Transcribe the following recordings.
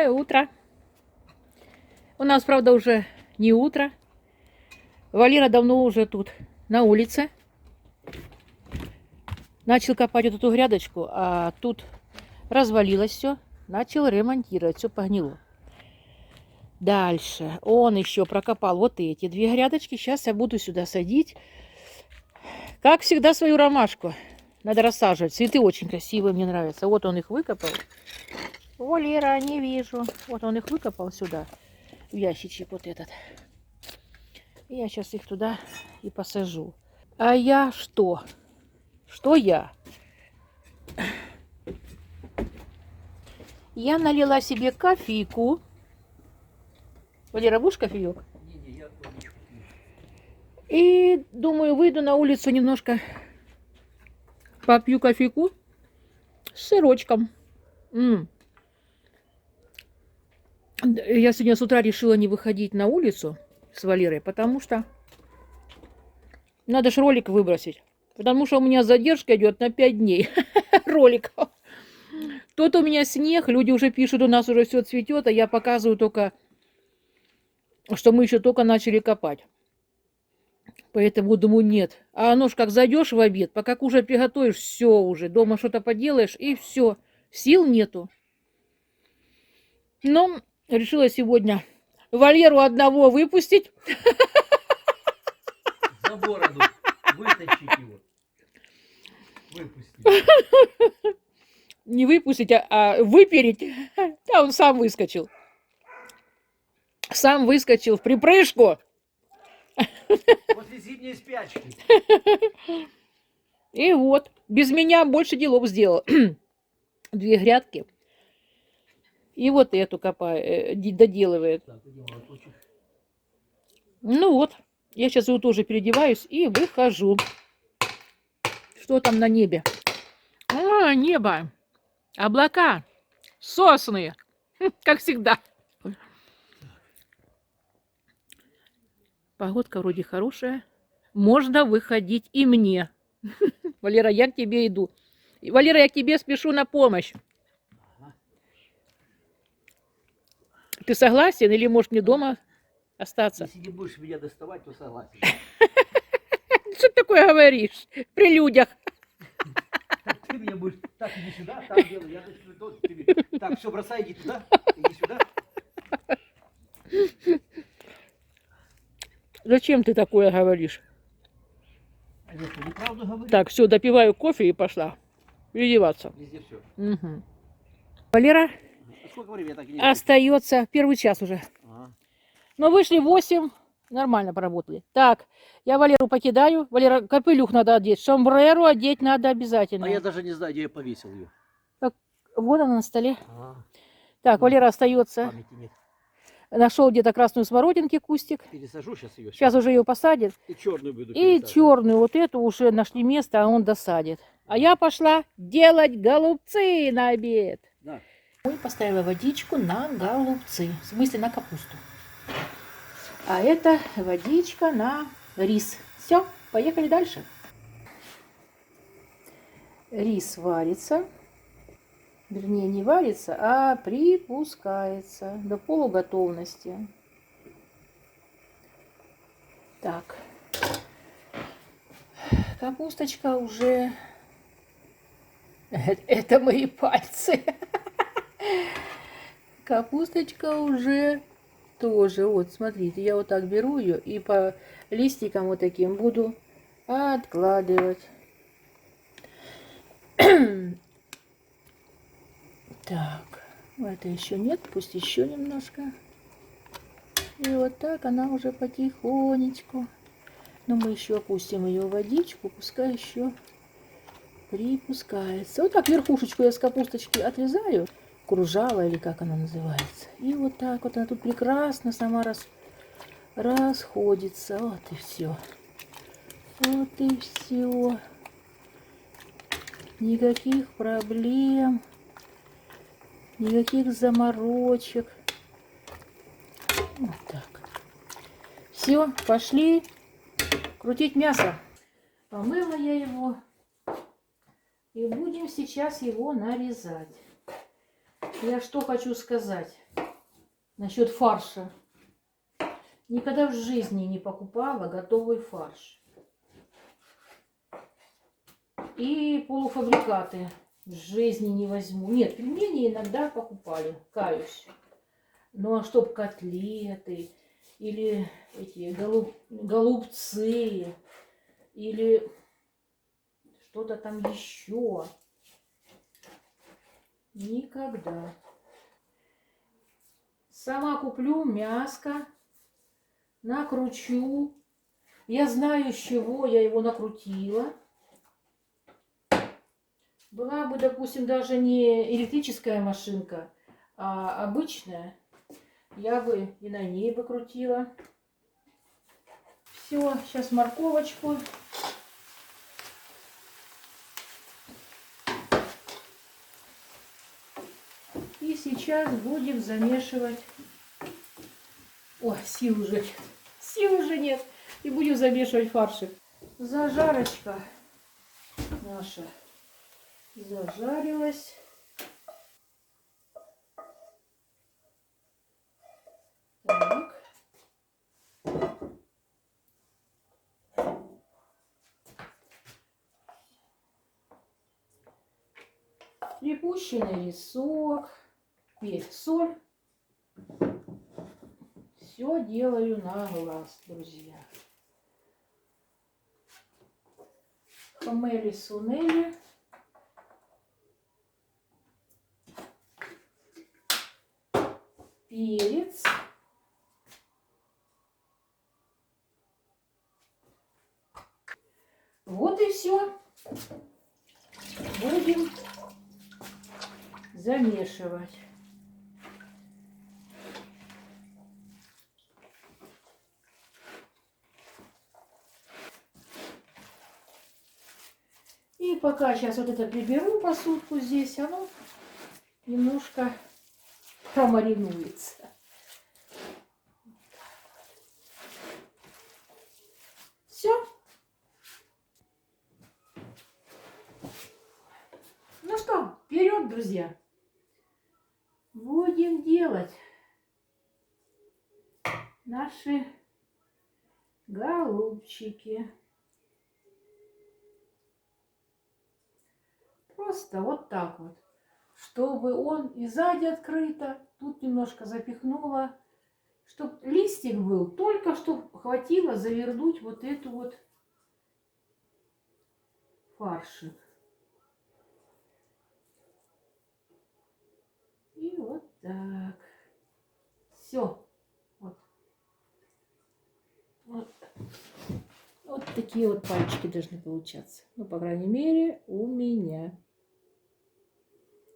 Утро. У нас, правда, уже не утро. Валера давно уже тут на улице. Начал копать вот эту грядочку, а тут развалилось все. Начал ремонтировать, все погнило. Дальше он еще прокопал вот эти две грядочки. Сейчас я буду сюда садить, как всегда, свою ромашку. Надо рассаживать. Цветы очень красивые, мне нравятся. Вот он их выкопал. Валера, не вижу. Вот он их выкопал сюда, в ящичек вот этот. И я сейчас их туда и посажу. А я что? Что я? Я налила себе кофейку. Валера, будешь кофеек? Не, я водичку пью. И думаю, выйду на улицу немножко попью кофейку с сырочком. Я сегодня с утра решила не выходить на улицу с Валерой, потому что надо же ролик выбросить. Потому что у меня задержка идет на 5 дней роликов. Тут у меня снег, люди уже пишут, у нас уже все цветет, а я показываю только, что мы еще только начали копать. Поэтому думаю, нет. А оно ж как зайдешь в обед, пока кушать приготовишь, все уже. Дома что-то поделаешь, и все. Сил нету. Но решила сегодня Валеру одного выпустить. За бороду вытащить его. Выпустить. Не выпустить, а выпереть. Да, он сам выскочил. Сам выскочил в припрыжку. После зимней спячки. И вот, без меня больше делов сделал. 2 грядки. И вот эту копаю, доделывает. Так, Ну вот, я сейчас его тоже переодеваюсь и выхожу. Что там на небе? А, небо. Облака. Сосны. Как всегда. Погодка вроде хорошая. Можно выходить и мне. Валера, я к тебе иду. Валера, я к тебе спешу на помощь. Ты согласен или можешь мне дома остаться? Если не будешь меня доставать, то согласен. Что ты такое говоришь при людях? Так ты меня будешь, так иди сюда, так делай, я дальше тот, ты... Так, все, бросай, иди туда, иди сюда. Зачем ты такое говоришь? А я что, неправду говорю? Так, все, допиваю кофе и пошла переодеваться. Везде все. Угу. Валера А сколько времени я так и не... остается 1 час уже. Ага. Но вышли 8, нормально поработали. Так, я Валеру покидаю. Валера, капелюх надо одеть, сомбреру одеть надо обязательно. А я даже не знаю, где я повесил ее. Так, вот она на столе. Ага. Так, Валера остается. Памяти нет. Нашел где-то красную смородинки, кустик. Пересажу сейчас ее. Сейчас уже ее посадит. И черную буду И пересаживать. черную, вот эту уже нашли место, а он досадит. А я пошла делать голубцы на обед. Да. Ой, поставила водичку на голубцы, в смысле на капусту. А это водичка на рис. Все, поехали дальше. Рис варится. Вернее, не варится, а припускается до полуготовности. Так. Капусточка уже... Это мои пальцы. Капусточка уже тоже. Вот, смотрите, я вот так беру ее и по листикам вот таким буду откладывать. Так, это еще нет, пусть еще немножко. И вот так она уже потихонечку. Но мы еще опустим ее в водичку, пускай еще припускается. Вот так верхушечку я с капусточки отрезаю, кружала или как она называется. И вот так вот она тут прекрасно сама расходится. Вот и все. Вот и все. Никаких проблем. Никаких заморочек. Вот так. Все, пошли крутить мясо. Помыла я его. И будем сейчас его нарезать. Я что хочу сказать насчет фарша. Никогда в жизни не покупала готовый фарш. И полуфабрикаты в жизни не возьму. Нет, пельмени иногда покупали, каюсь. Ну а чтоб котлеты или эти голубцы или что-то там еще. Никогда. Сама куплю мяско, накручу. Я знаю, с чего я его накрутила. Была бы, допустим, даже не электрическая машинка, а обычная, я бы и на ней бы крутила. Все, сейчас морковочку. И сейчас будем замешивать. Ой, сил уже нет. Сил уже нет. И будем замешивать фаршик. Зажарочка наша зажарилась. Так. Припущенный рисок, перец, соль. Все делаю на глаз, друзья. Хмели-сунели. Перец. Вот и все. Будем замешивать. И пока сейчас вот это приберу посудку здесь, оно немножко промаринуется. Все. Ну что, вперед, друзья. Будем делать наши голубчики. Просто вот так вот. Чтобы он и сзади открыто, тут немножко запихнула. Чтобы листик был, только чтобы хватило завернуть вот эту вот фаршик. И вот так. Все. Вот. Вот такие вот пальчики должны получаться. Ну, по крайней мере, у меня.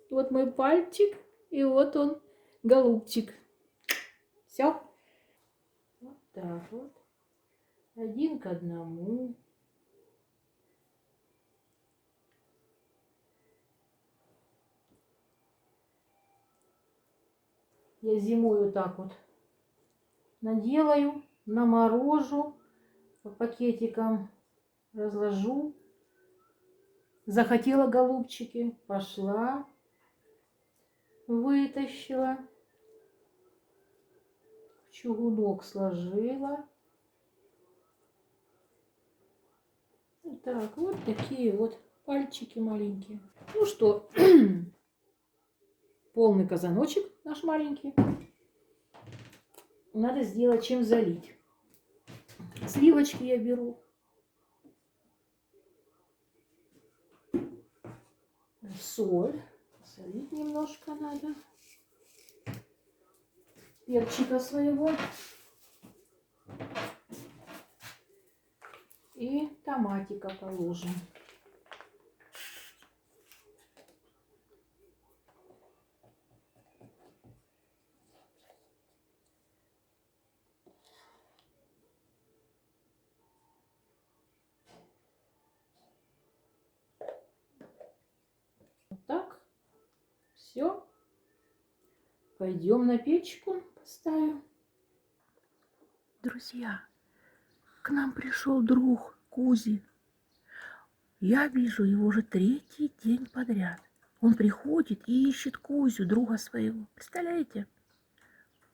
Вот мой пальчик, и вот он, голубчик. Все. Вот так вот. Один к одному. Я зимой вот так вот наделаю, наморожу, по пакетикам разложу. Захотела голубчики, пошла, вытащила, в чугунок сложила. Так, вот такие вот пальчики маленькие. Ну что, полный казаночек наш маленький. Надо сделать чем залить. Сливочки я беру. Соль. Солить немножко надо. Перчика своего. И томатика положим. Вот так. Все. Пойдем на печку поставим. Друзья, к нам пришел друг Кузи. Я вижу его уже третий день подряд. Он приходит и ищет Кузю, друга своего. Представляете?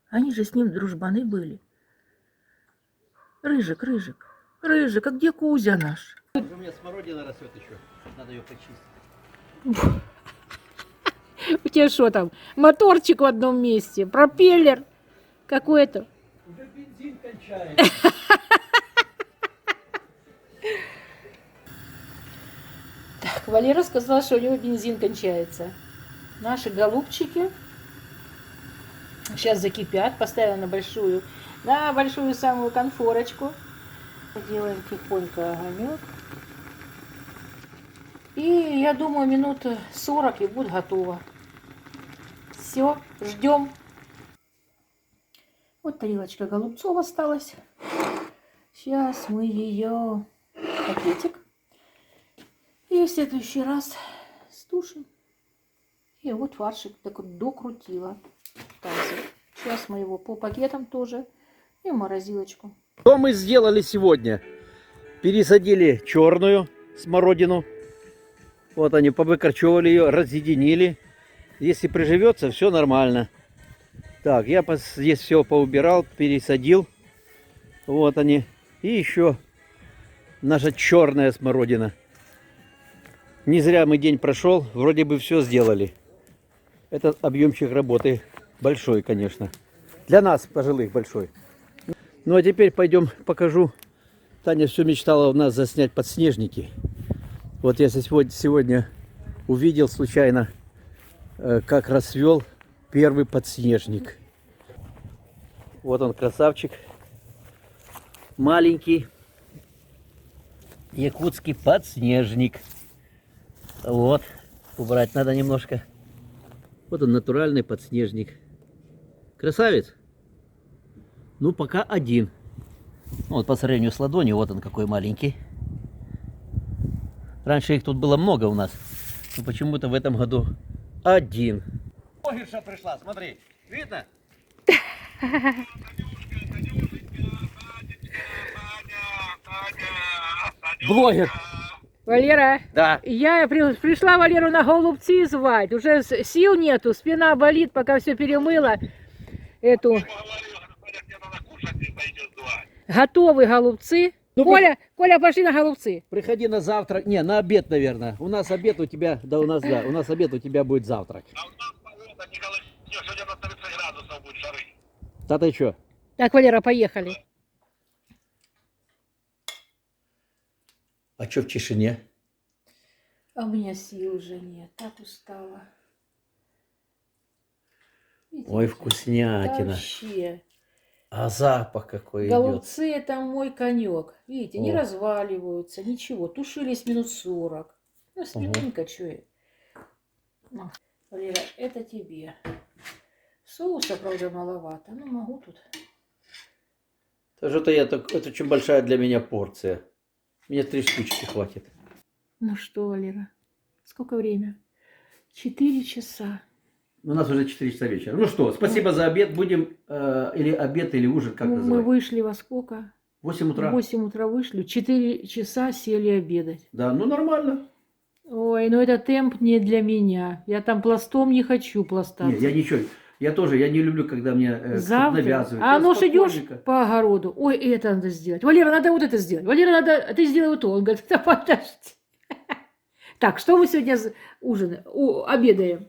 Они же с ним дружбаны были. Рыжик, Рыжик, Рыжик, а где Кузя наш? У меня смородина растет еще. Надо ее почистить. У тебя что там? Моторчик в одном месте, пропеллер какой-то. Уже бензин кончается. Так, Валера сказал, что у него бензин кончается. Наши голубчики сейчас закипят, поставила на большую самую конфорочку. Делаем тихонько огонек. И я думаю, минут 40 и будет готово. Все, ждем. Вот тарелочка голубцов осталась. Сейчас мы ее пакетик. И в следующий раз стушим. И вот фаршик так вот докрутила. Сейчас мы его по пакетам тоже и в морозилочку. Что мы сделали сегодня? Пересадили черную смородину. Вот они, повыкорчевали ее, разъединили. Если приживется, все нормально. Так, я здесь все поубирал, пересадил. Вот они. И еще наша черная смородина. Не зря мы день прошел, вроде бы все сделали. Этот объемчик работы большой, конечно. Для нас, пожилых, большой. Ну а теперь пойдем покажу. Таня все мечтала у нас заснять подснежники. Вот я сегодня увидел случайно, как расцвел первый подснежник. Вот он, красавчик. Маленький якутский подснежник. Вот, убрать надо немножко. Вот он, натуральный подснежник. Красавец. Ну, пока один. Вот по сравнению с ладонью, вот он какой маленький. Раньше их тут было много у нас. Но почему-то в этом году один. Блогерша пришла, смотри. Видно? Блогер. Валера, Да. я пришла Валеру на голубцы звать. Уже сил нету, спина болит, пока все перемыла. Эту. Готовы голубцы. Ну, Коля, пошли на голубцы. Приходи на завтрак. Не, на обед, наверное. У нас обед у тебя, да, у нас обед у тебя будет завтрак. А у нас погода не холоднее, сегодня на 30 градусов будет жары. Да ты что? Так, Валера, поехали. А что в тишине? А у меня сил уже нет, так устала. Видите, Ой, вкуснятина. вообще. А запах какой идет. Голубцы это мой конек. Видите, не О. разваливаются, ничего. Тушились минут 40. Ну, свининка, что я. На, Валера, это тебе. Соуса, правда, маловато. Ну, могу тут. Это очень большая для меня порция. Мне 3 штучки хватит. Ну что, Валера, сколько время? 4 часа. У нас уже 4 часа вечера. Ну что, спасибо за обед. Будем или обед, или ужин, как Мы называть? вышли во сколько? 8 утра. В 8 утра вышли, 4 часа сели обедать. Да, ну нормально. Ой, ну это темп не для меня. Я там пластом не хочу пластаться. Нет, я ничего. Я тоже, я не люблю, когда мне кто-то Завтра. навязывает. А Я ну ж идешь спокойненько. по огороду. Ой, это надо сделать. Валера, надо вот это сделать. Валера, надо, ты сделай вот то. Он говорит, да подожди. Так, что мы сегодня ужинаем? Обедаем.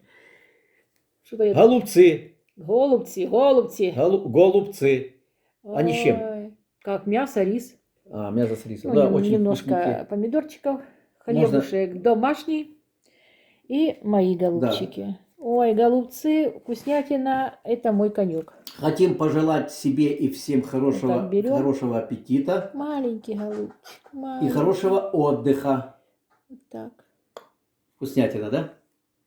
Что-то я... Голубцы. Голубцы, голубцы. Голубцы. Они с чем? Ой, как мясо, рис. А, мясо с рисом. Ну, Да, очень немножко вкусненькие. помидорчиков, Можно- хлебушек домашний и мои голубчики. Ой, голубцы, вкуснятина, это мой конек. Хотим пожелать себе и всем хорошего, Вот так берем. хорошего аппетита Маленький голубчик, и маленький. хорошего отдыха. Вот так. Вкуснятина, да?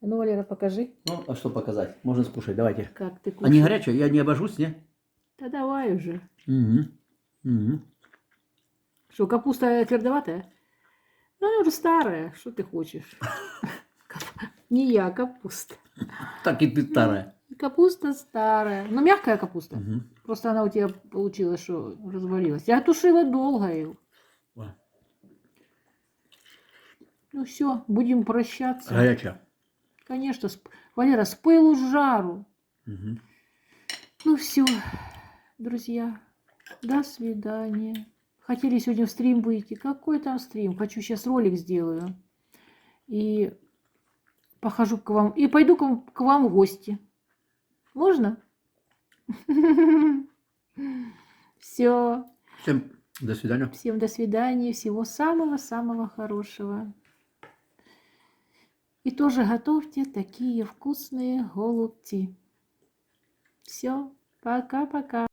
Ну, Валера, покажи, Ну, а что показать? Можно скушать, давайте. как ты А кушаешь. не горячая? Я не обожусь, не? Да давай уже. Угу. Угу. Что, капуста твердоватая? Ну, она уже старая, что ты хочешь? Не я, а капуста. Так и ты старая. Капуста старая. Ну, мягкая капуста. Угу. Просто она у тебя получилась, что развалилась. Я тушила долго ее. Ну все, будем прощаться. Горячая. Конечно, Валера, с пылу с жару. Мгм. Ну все, друзья, до свидания. Хотели сегодня в стрим выйти. Какой там стрим? Хочу сейчас ролик сделаю. И похожу к вам. И пойду к вам в гости. Можно? Все. Всем до свидания. Всем до свидания. Всего самого-самого хорошего. И тоже готовьте такие вкусные голубцы. Все. Пока-пока.